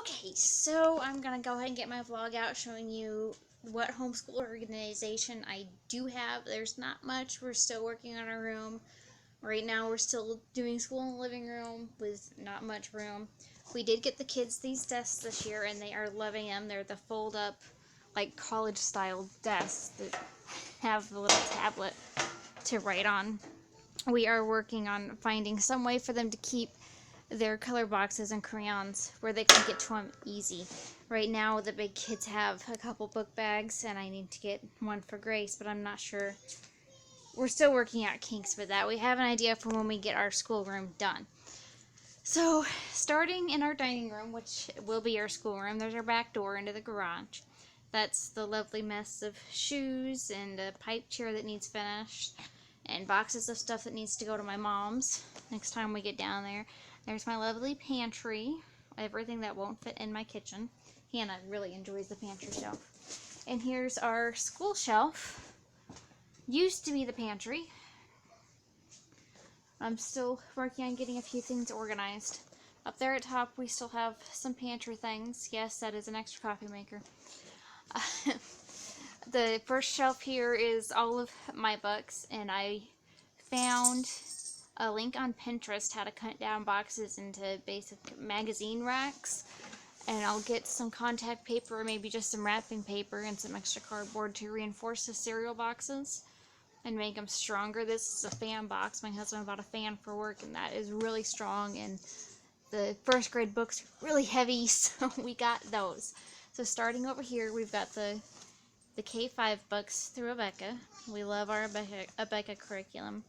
Okay, so I'm going to go ahead and get my vlog out showing you what homeschool organization I do have. There's not much. We're still working on our room. Right now we're still doing school in the living room with not much room. We did get the kids these desks this year and they are loving them. They're the fold up, like college style desks that have the little tablet to write on. We are working on finding some way for them to keep their color boxes and crayons where they can get to them easy. Right now the big kids have a couple book bags and I need to get one for Grace, but I'm not sure. We're still working out kinks with that. We have an idea for when we get our schoolroom done. So starting in our dining room, which will be our schoolroom, there's our back door into the garage. That's the lovely mess of shoes and a pipe chair that needs finished and boxes of stuff that needs to go to my mom's next time we get down there. There's my lovely pantry, everything that won't fit in my kitchen. Hannah really enjoys the pantry shelf. And here's our school shelf. Used to be the pantry. I'm still working on getting a few things organized. Up there at top we still have some pantry things. Yes, that is an extra coffee maker. The first shelf here is all of my books, and I found a link on Pinterest how to cut down boxes into basic magazine racks, and I'll get some contact paper or maybe just some wrapping paper and some extra cardboard to reinforce the cereal boxes and make them stronger. This is a fan box. My husband bought a fan for work and that is really strong, and the first grade books are really heavy, so we got those. So starting over here we've got the K-5 books through Abeka. We love our Abeka Curriculum.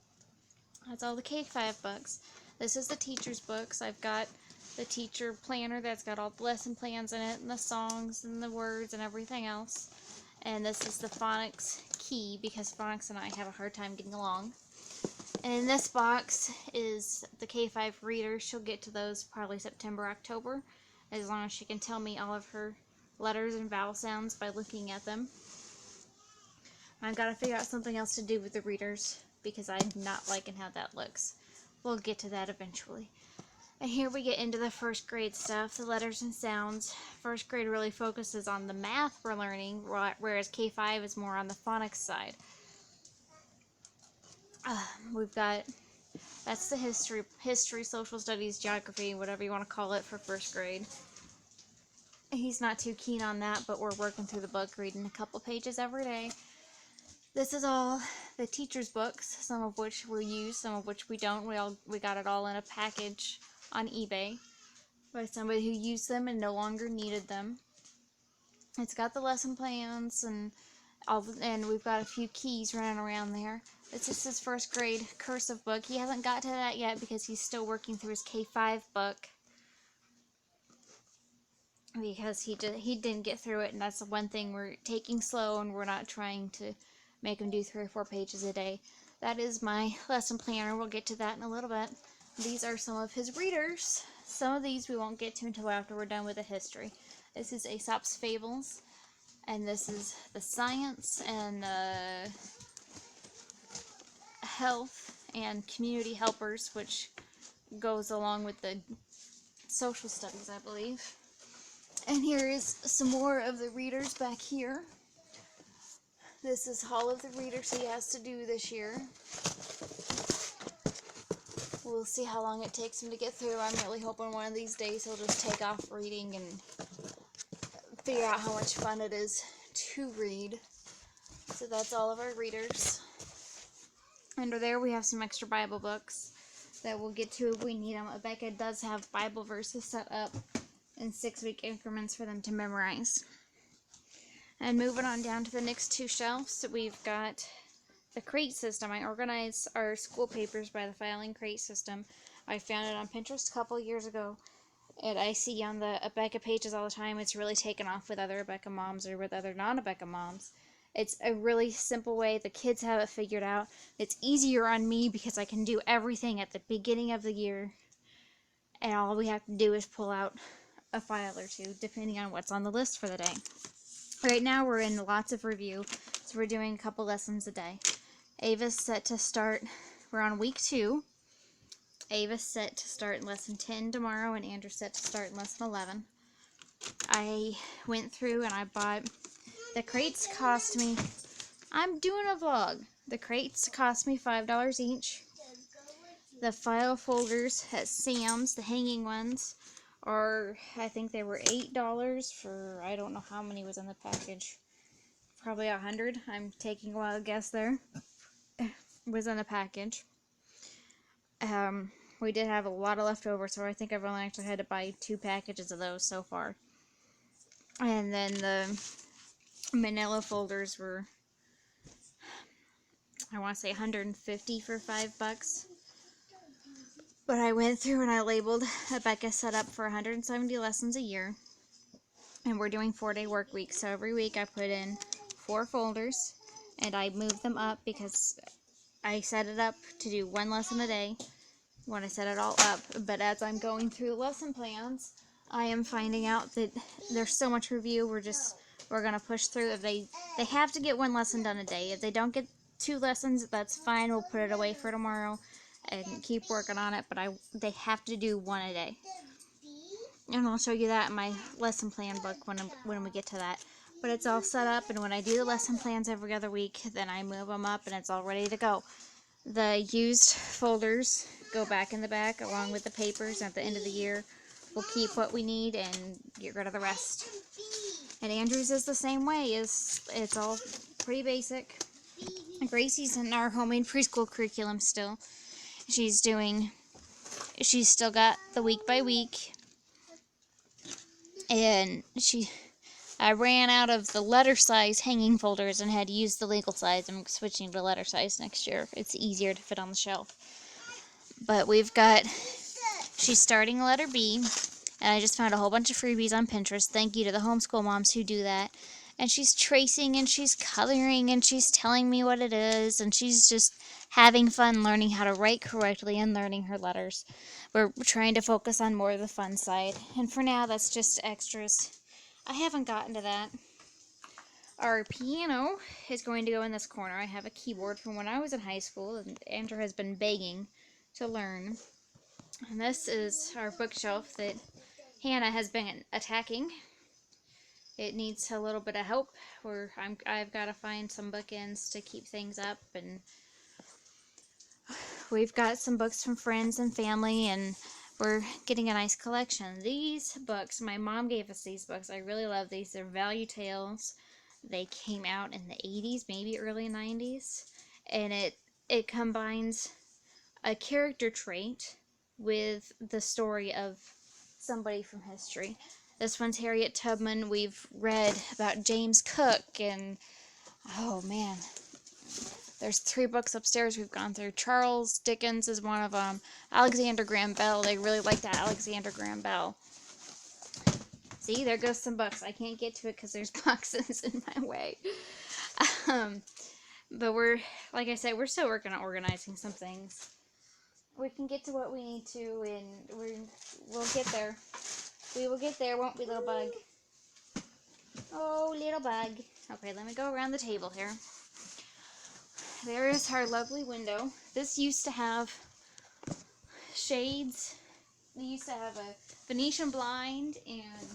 That's all the K-5 books. This is the teacher's books. I've got the teacher planner that's got all the lesson plans in it, and the songs, and the words, and everything else. And this is the phonics key, because phonics and I have a hard time getting along. And in this box is the K-5 readers. She'll get to those probably September, October, as long as she can tell me all of her letters and vowel sounds by looking at them. I've got to figure out something else to do with the readers, because I'm not liking how that looks. We'll get to that eventually. And here we get into the first grade stuff, the letters and sounds. First grade really focuses on the math we're learning, whereas K-5 is more on the phonics side. We've got, that's the history, social studies, geography, whatever you want to call it for first grade. He's not too keen on that, but we're working through the book, reading a couple pages every day. This is all the teacher's books, some of which we'll use, some of which we don't. We got it all in a package on eBay by somebody who used them and no longer needed them. It's got the lesson plans and and we've got a few keys running around there. This is his first grade cursive book. He hasn't got to that yet because he's still working through his K-5 book, because he didn't get through it, and that's the one thing we're taking slow, and we're not trying to make him do 3 or 4 pages a day. That is my lesson planner. We'll get to that in a little bit. These are some of his readers. Some of these we won't get to until after we're done with the history. This is Aesop's Fables, and this is the science and health and community helpers, which goes along with the social studies, I believe. And here is some more of the readers back here. This is all of the readers he has to do this year. We'll see how long it takes him to get through. I'm really hoping one of these days he'll just take off reading and figure out how much fun it is to read. So that's all of our readers. Under there we have some extra Bible books that we'll get to if we need them. Abeka does have Bible verses set up in 6-week increments for them to memorize. And moving on down to the next 2 shelves, we've got the crate system. I organize our school papers by the filing crate system. I found it on Pinterest a couple years ago, and I see on the Abeka pages all the time. It's really taken off with other Abeka moms or with other non-Abeka moms. It's a really simple way. The kids have it figured out. It's easier on me because I can do everything at the beginning of the year, and all we have to do is pull out a file or 2, depending on what's on the list for the day. Right now we're in lots of review, so we're doing a couple lessons a day. Ava's set to start, we're on week 2. Ava's set to start in lesson 10 tomorrow, and Andrew's set to start in lesson 11. I went through and I bought, the crates cost me, I'm doing a vlog. The crates cost me $5 each. The file folders at Sam's, the hanging ones, are, I think they were $8 for, I don't know how many was in the package. Probably 100. I'm taking a wild guess there. Was in the package. We did have a lot of leftover, so I think I've only actually had to buy 2 packages of those so far. And then the manila folders were, I want to say 150 for $5. But I went through and I labeled Abeka set up for 170 lessons a year. And we're doing 4-day work weeks. So every week I put in 4 folders and I move them up because I set it up to do 1 lesson a day when I set it all up. But as I'm going through the lesson plans, I am finding out that there's so much review. We're going to push through. If they have to get 1 lesson done a day. If they don't get 2 lessons, that's fine. We'll put it away for tomorrow and keep working on it. But they have to do 1 a day. And I'll show you that in my lesson plan book when we get to that. But it's all set up, and when I do the lesson plans every other week, then I move them up and it's all ready to go. The used folders go back in the back along with the papers. At the end of the year, we'll keep what we need and get rid of the rest. And Andrew's is the same way. It's all pretty basic. Gracie's in our homemade preschool curriculum still. She's still got the week by week. And I ran out of the letter size hanging folders and had to use the legal size. I'm switching to letter size next year. It's easier to fit on the shelf. But she's starting letter B, and I just found a whole bunch of freebies on Pinterest. Thank you to the homeschool moms who do that. And she's tracing and she's coloring and she's telling me what it is, and she's just having fun learning how to write correctly and learning her letters. We're trying to focus on more of the fun side. And for now, that's just extras. I haven't gotten to that. Our piano is going to go in this corner. I have a keyboard from when I was in high school, and Andrew has been begging to learn. And this is our bookshelf that Hannah has been attacking. It needs a little bit of help. I've got to find some bookends to keep things up, and we've got some books from friends and family, and we're getting a nice collection. These books, my mom gave us these books. I really love these. They're value tales. They came out in the 80s, maybe early 90s, and it combines a character trait with the story of somebody from history. This one's Harriet Tubman. We've read about James Cook, and oh man, there's 3 books upstairs we've gone through. Charles Dickens is one of them. Alexander Graham Bell. They really like that Alexander Graham Bell. See, there goes some books. I can't get to it because there's boxes in my way. But like I said, we're still working on organizing some things. We can get to what we need to, and we'll get there. We will get there, won't we, little bug? Oh, little bug. Okay, let me go around the table here. There is our lovely window. This used to have shades. We used to have a Venetian blind and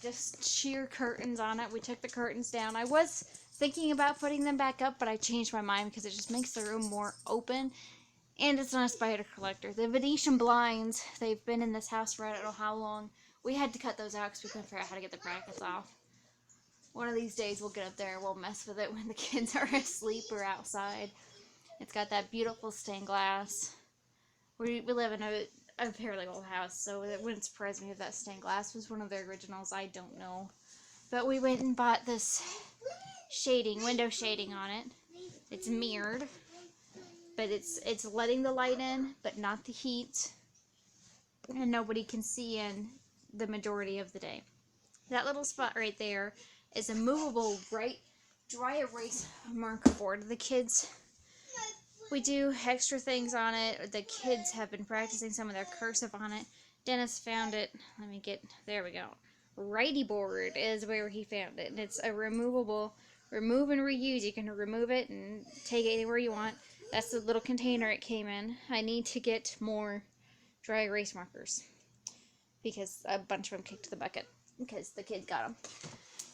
just sheer curtains on it. We took the curtains down. I was thinking about putting them back up, but I changed my mind because it just makes the room more open. And it's not a spider collector. The Venetian blinds, they've been in this house for I don't know how long. We had to cut those out because we couldn't figure out how to get the brackets off. One of these days we'll get up there and we'll mess with it when the kids are asleep or outside. It's got that beautiful stained glass. We live in a fairly old house, so it wouldn't surprise me if that stained glass was one of the originals. I don't know. But we went and bought this window shading on it. It's mirrored. But it's letting the light in, but not the heat. And nobody can see in the majority of the day. That little spot right there is a movable dry erase marker board. The kids, we do extra things on it. The kids have been practicing some of their cursive on it. Dennis found it. There we go. Righty board is where he found it. And it's a removable, remove and reuse. You can remove it and take it anywhere you want. That's the little container it came in. I need to get more dry erase markers. because a bunch of them kicked the bucket because the kid got them.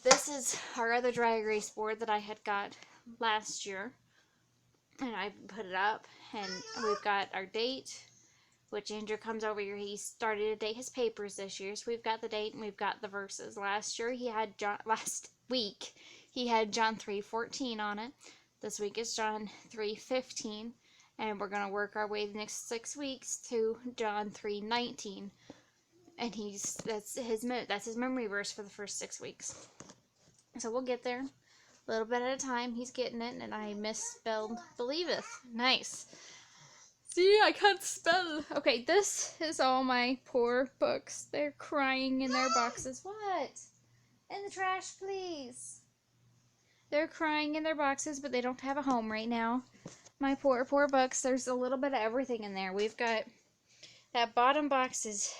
This is our other dry erase board that I had got last year, and I put it up, and we've got our date, which Andrew comes over here. He started to date his papers this year, so we've got the date and we've got the verses. Last week he had John 3:14 on it. This week is John 3:15, and we're gonna work our way the next 6 weeks to John 3:19, and that's his memory verse for the first 6 weeks. So we'll get there, a little bit at a time. He's getting it, and I misspelled believeth. Nice. See, I can't spell. Okay, this is all my poor books. They're crying in their boxes. What? In the trash, please. They're crying in their boxes, but they don't have a home right now. My poor, poor books. There's a little bit of everything in there. We've got that bottom box is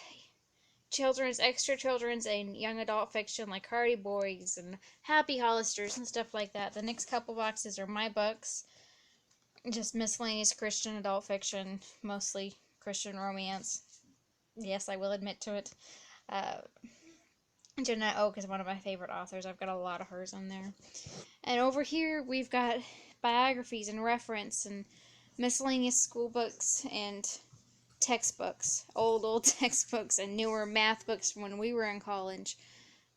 children's, extra children's, and young adult fiction like Hardy Boys and Happy Hollisters and stuff like that. The next couple boxes are my books. Just miscellaneous Christian adult fiction, mostly Christian romance. Yes, I will admit to it. Jeanette Oak is one of my favorite authors. I've got a lot of hers in there. And over here, we've got biographies and reference and miscellaneous school books and textbooks. Old textbooks and newer math books from when we were in college.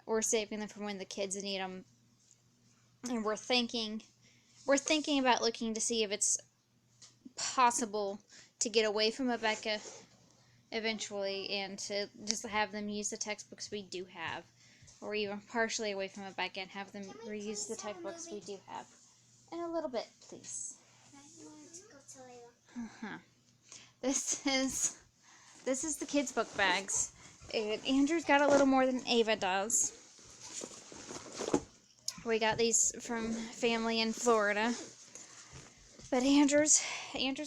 We're saving them for when the kids need them. And we're thinking about looking to see if it's possible to get away from Abeka eventually and to just have them use the textbooks we do have, or even partially away from Abeka and have them reuse the textbooks we do have. In a little bit, please. This is the kids' book bags. And Andrew's got a little more than Ava does. We got these from family in Florida. But Andrew's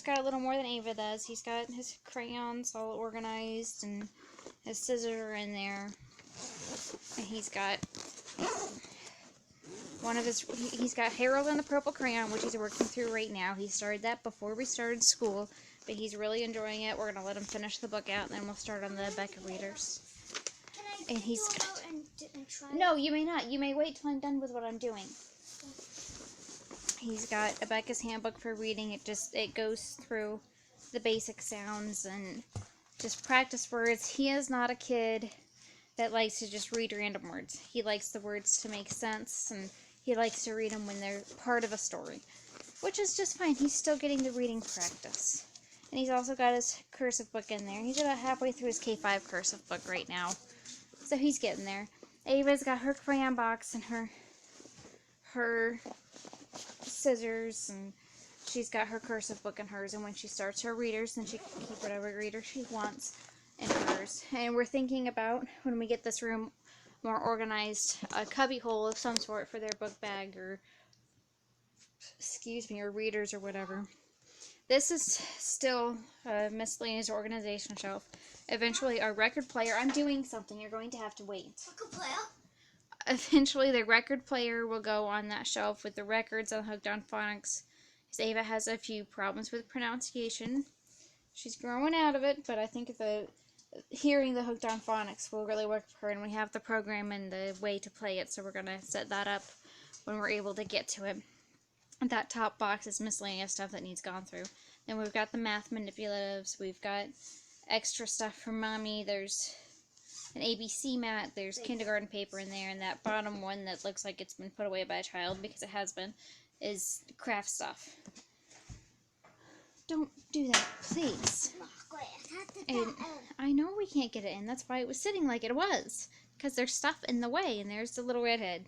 got a little more than Ava does. He's got his crayons all organized and his scissors are in there. And he's got he's got Harold and the Purple Crayon, which he's working through right now. He started that before we started school, but he's really enjoying it. We're going to let him finish the book out, and then we'll start on the Abeka readers. And he's No, you may not. You may wait till I'm done with what I'm doing. He's got Abeka's Handbook for Reading. It goes through the basic sounds and just practice words. He is not a kid that likes to just read random words. He likes the words to make sense, and he likes to read them when they're part of a story, which is just fine. He's still getting the reading practice. And he's also got his cursive book in there. He's about halfway through his K5 cursive book right now. So he's getting there. Ava's got her crayon box and her scissors, and she's got her cursive book in hers, and when she starts her readers, then she can keep whatever reader she wants in hers. And we're thinking about, when we get this room more organized, a cubby hole of some sort for their book bag or readers or whatever. This is still a miscellaneous organization shelf. Eventually, our record player. I'm doing something. You're going to have to wait. Record player? Eventually, the record player will go on that shelf with the records on Hooked on Phonics. Because Ava has a few problems with pronunciation. She's growing out of it, but I think hearing the Hooked on Phonics will really work for her, and we have the program and the way to play it, so we're going to set that up when we're able to get to it. That top box is miscellaneous stuff that needs gone through. Then we've got the math manipulatives. We've got extra stuff for Mommy. There's an ABC mat. There's kindergarten paper in there. And that bottom one that looks like it's been put away by a child, because it has been, is craft stuff. Don't do that, please. And I know we can't get it in. That's why it was sitting like it was. Because there's stuff in the way. And there's the little redhead.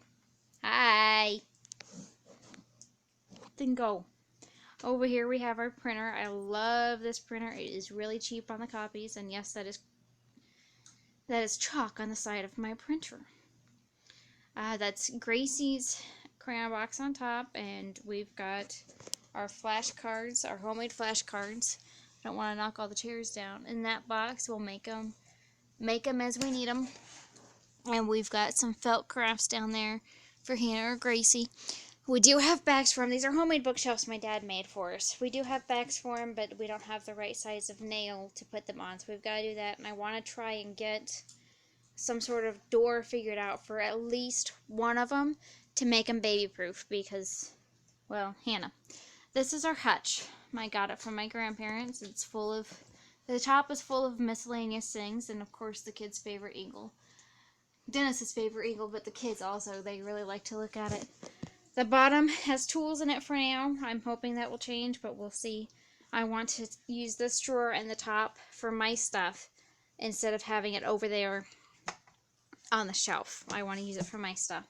Hi. Then go. Over here we have our printer. I love this printer. It is really cheap on the copies, and yes, that is chalk on the side of my printer. That's Gracie's crayon box on top, and we've got our flashcards, our homemade flashcards. I don't want to knock all the chairs down. In that box, we'll make them as we need them. And we've got some felt crafts down there for Hannah or Gracie. We do have bags for them. These are homemade bookshelves my dad made for us. We do have bags for them, but we don't have the right size of nail to put them on, so we've got to do that. And I want to try and get some sort of door figured out for at least one of them to make them baby proof because, well, Hannah. This is our hutch. I got it from my grandparents. It's full of, the top is full of miscellaneous things, and of course the kids' favorite eagle. Dennis's favorite eagle, but the kids also, they really like to look at it. The bottom has tools in it for now. I'm hoping that will change, but we'll see. I want to use this drawer in the top for my stuff instead of having it over there on the shelf. I want to use it for my stuff.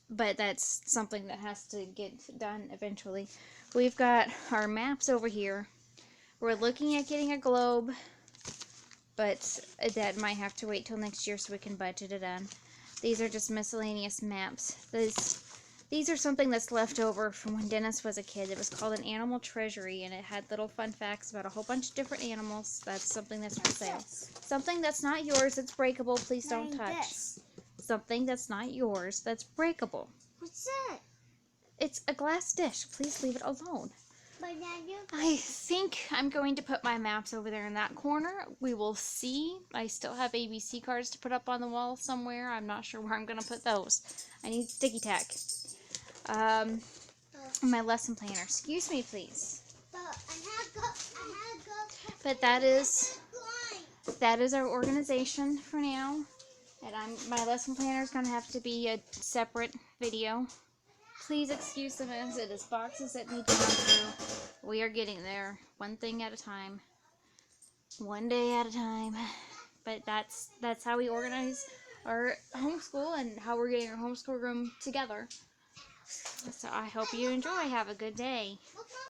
But that's something that has to get done eventually. We've got our maps over here. We're looking at getting a globe, but that might have to wait till next year so we can budget it in. These are just miscellaneous maps. These are something that's left over from when Dennis was a kid. It was called an animal treasury, and it had little fun facts about a whole bunch of different animals. That's something that's for sale. Something that's not yours, that's breakable, please don't touch. Something that's not yours, that's breakable. What's that? It's a glass dish. Please leave it alone. I think I'm going to put my maps over there in that corner. We will see. I still have ABC cards to put up on the wall somewhere. I'm not sure where I'm going to put those. I need sticky tack. My lesson planner. Excuse me, please. But that is our organization for now. And my lesson planner is going to have to be a separate video. Please excuse them as it is boxes that need to come through. We are getting there, one thing at a time, one day at a time. But that's how we organize our homeschool and how we're getting our homeschool room together. So I hope you enjoy. Have a good day.